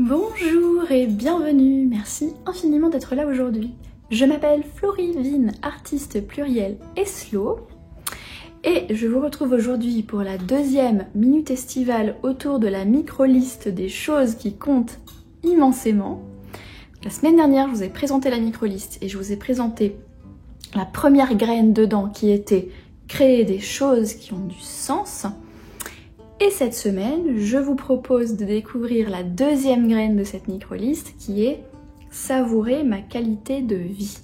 Bonjour et bienvenue, merci infiniment d'être là aujourd'hui. Je m'appelle Florivine, artiste pluriel et slow, et je vous retrouve aujourd'hui pour la deuxième minute estivale autour de la micro-liste des choses qui comptent immensément. La semaine dernière, je vous ai présenté la micro-liste et je vous ai présenté la première graine dedans qui était créer des choses qui ont du sens. Et cette semaine, je vous propose de découvrir la deuxième graine de cette micro-liste qui est savourer ma qualité de vie.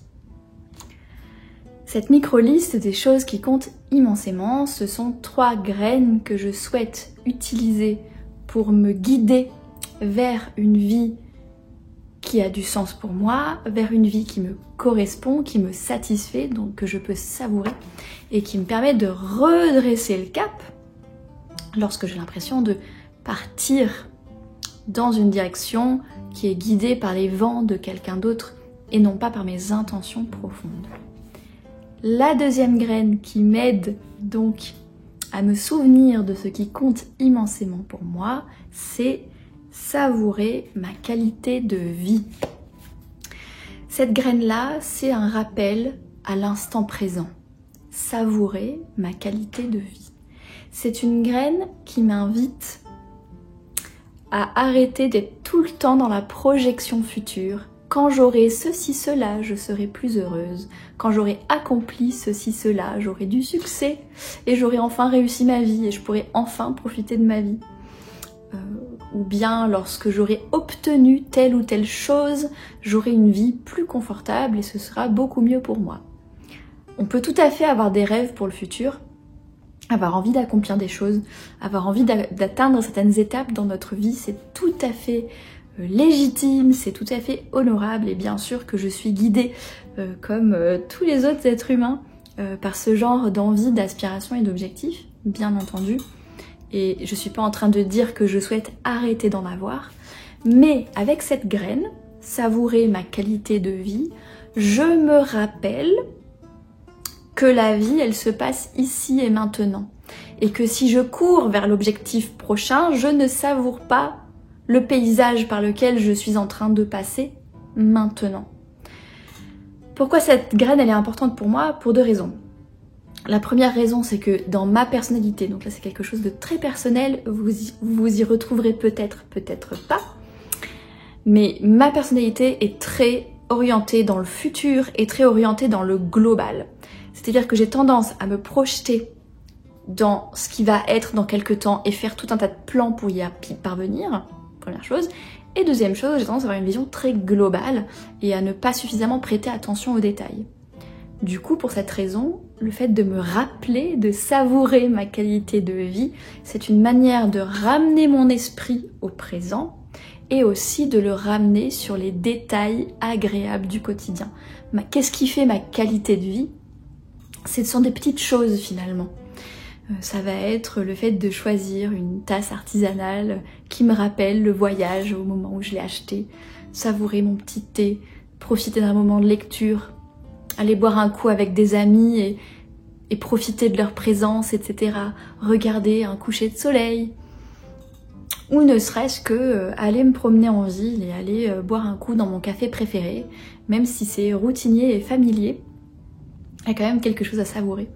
Cette micro-liste des choses qui comptent immensément, ce sont 3 graines que je souhaite utiliser pour me guider vers une vie qui a du sens pour moi, vers une vie qui me correspond, qui me satisfait, donc que je peux savourer et qui me permet de redresser le cap lorsque j'ai l'impression de partir dans une direction qui est guidée par les vents de quelqu'un d'autre et non pas par mes intentions profondes. La deuxième graine qui m'aide donc à me souvenir de ce qui compte immensément pour moi, c'est savourer ma qualité de vie. Cette graine-là, c'est un rappel à l'instant présent. Savourer ma qualité de vie. C'est une graine qui m'invite à arrêter d'être tout le temps dans la projection future. Quand j'aurai ceci, cela, je serai plus heureuse. Quand j'aurai accompli ceci, cela, j'aurai du succès et j'aurai enfin réussi ma vie et je pourrai enfin profiter de ma vie. Ou bien lorsque j'aurai obtenu telle ou telle chose, j'aurai une vie plus confortable et ce sera beaucoup mieux pour moi. On peut tout à fait avoir des rêves pour le futur, avoir envie d'accomplir des choses, avoir envie d'atteindre certaines étapes dans notre vie, c'est tout à fait légitime, c'est tout à fait honorable et bien sûr que je suis guidée comme tous les autres êtres humains par ce genre d'envie, d'aspiration et d'objectifs, bien entendu. Et je suis pas en train de dire que je souhaite arrêter d'en avoir, mais avec cette graine, savourer ma qualité de vie, je me rappelle que la vie, elle se passe ici et maintenant. Et que si je cours vers l'objectif prochain, je ne savoure pas le paysage par lequel je suis en train de passer maintenant. Pourquoi cette graine, elle est importante pour moi? Pour 2 raisons. La première raison, c'est que dans ma personnalité, donc là c'est quelque chose de très personnel, vous y retrouverez peut-être, peut-être pas, mais ma personnalité est très orientée dans le futur et très orientée dans le global. C'est-à-dire que j'ai tendance à me projeter dans ce qui va être dans quelques temps et faire tout un tas de plans pour y parvenir, première chose. Et deuxième chose, j'ai tendance à avoir une vision très globale et à ne pas suffisamment prêter attention aux détails. Du coup, pour cette raison, le fait de me rappeler, de savourer ma qualité de vie, c'est une manière de ramener mon esprit au présent et aussi de le ramener sur les détails agréables du quotidien. Qu'est-ce qui fait ma qualité de vie ? Ce sont des petites choses finalement. Ça va être le fait de choisir une tasse artisanale qui me rappelle le voyage au moment où je l'ai acheté, savourer mon petit thé, profiter d'un moment de lecture, aller boire un coup avec des amis et profiter de leur présence, etc. Regarder un coucher de soleil, ou ne serait-ce que aller me promener en ville et aller boire un coup dans mon café préféré, même si c'est routinier et familier. Il y a quand même quelque chose à savourer.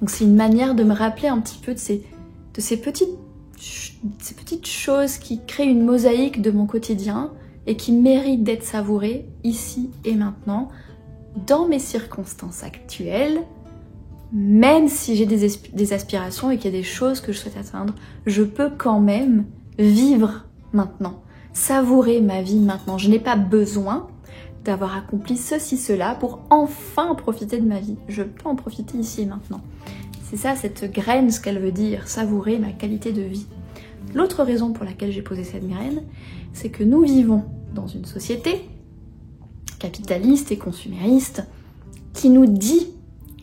Donc c'est une manière de me rappeler un petit peu de ces petites choses qui créent une mosaïque de mon quotidien et qui méritent d'être savourées ici et maintenant, dans mes circonstances actuelles, même si j'ai des aspirations et qu'il y a des choses que je souhaite atteindre, je peux quand même vivre maintenant, savourer ma vie maintenant. Je n'ai pas besoin d'avoir accompli ceci, cela pour enfin profiter de ma vie. Je peux en profiter ici et maintenant. C'est ça, cette graine, ce qu'elle veut dire, savourer ma qualité de vie. L'autre raison pour laquelle j'ai posé cette graine, c'est que nous vivons dans une société capitaliste et consumériste qui nous dit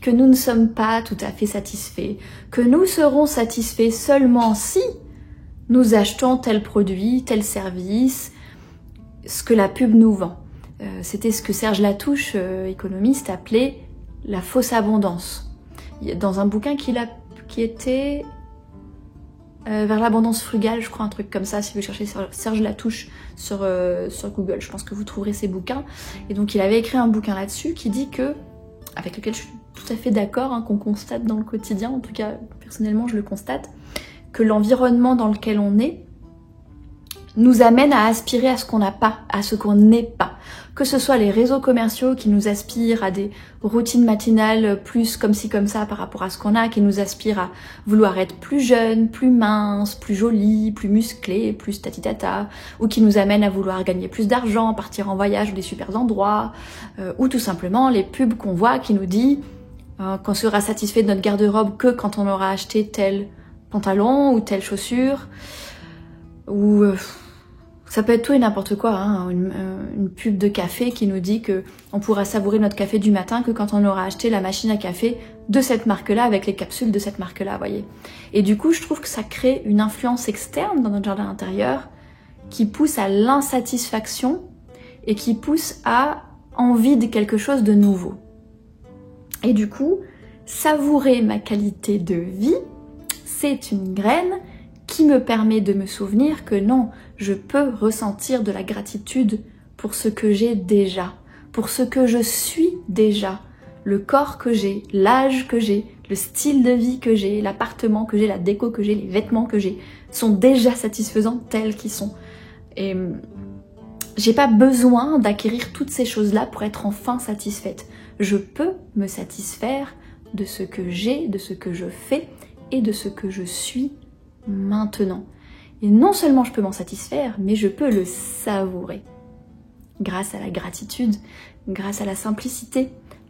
que nous ne sommes pas tout à fait satisfaits, que nous serons satisfaits seulement si nous achetons tel produit, tel service, ce que la pub nous vend. C'était ce que Serge Latouche, économiste, appelait la fausse abondance. Dans un bouquin qui était vers l'abondance frugale, je crois, un truc comme ça, si vous cherchez Serge Latouche sur Google, je pense que vous trouverez ses bouquins. Et donc il avait écrit un bouquin là-dessus qui dit que, avec lequel je suis tout à fait d'accord, hein, qu'on constate dans le quotidien, en tout cas personnellement je le constate, que l'environnement dans lequel on est nous amène à aspirer à ce qu'on n'a pas, à ce qu'on n'est pas. Que ce soit les réseaux commerciaux qui nous aspirent à des routines matinales plus comme ci comme ça par rapport à ce qu'on a, qui nous aspirent à vouloir être plus jeune, plus mince, plus jolie, plus musclé, plus tatitata, ou qui nous amènent à vouloir gagner plus d'argent, partir en voyage ou des super endroits, ou tout simplement les pubs qu'on voit qui nous dit qu'on sera satisfait de notre garde-robe que quand on aura acheté tel pantalon ou telle chaussure, ou ça peut être tout et n'importe quoi, hein, une pub de café qui nous dit que on pourra savourer notre café du matin que quand on aura acheté la machine à café de cette marque-là avec les capsules de cette marque-là, voyez. Et du coup, je trouve que ça crée une influence externe dans notre jardin intérieur qui pousse à l'insatisfaction et qui pousse à envie de quelque chose de nouveau. Et du coup, savourer ma qualité de vie, c'est une graine qui me permet de me souvenir que non, je peux ressentir de la gratitude pour ce que j'ai déjà, pour ce que je suis déjà, le corps que j'ai, l'âge que j'ai, le style de vie que j'ai, l'appartement que j'ai, la déco que j'ai, les vêtements que j'ai, sont déjà satisfaisants tels qu'ils sont. Et j'ai pas besoin d'acquérir toutes ces choses-là pour être enfin satisfaite. Je peux me satisfaire de ce que j'ai, de ce que je fais et de ce que je suis maintenant. Et non seulement je peux m'en satisfaire, mais je peux le savourer. Grâce à la gratitude, grâce à la simplicité,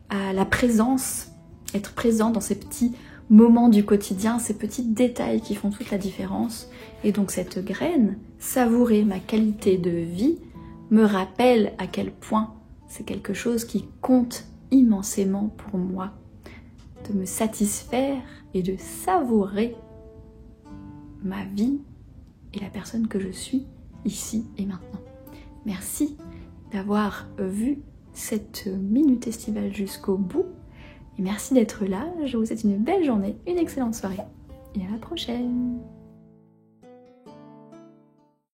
à la présence, être présent dans ces petits moments du quotidien, ces petits détails qui font toute la différence. Et donc cette graine, savourer ma qualité de vie, me rappelle à quel point c'est quelque chose qui compte immensément pour moi. De me satisfaire et de savourer ma vie et la personne que je suis ici et maintenant. Merci d'avoir vu cette minute estivale jusqu'au bout et merci d'être là. Je vous souhaite une belle journée, une excellente soirée et à la prochaine.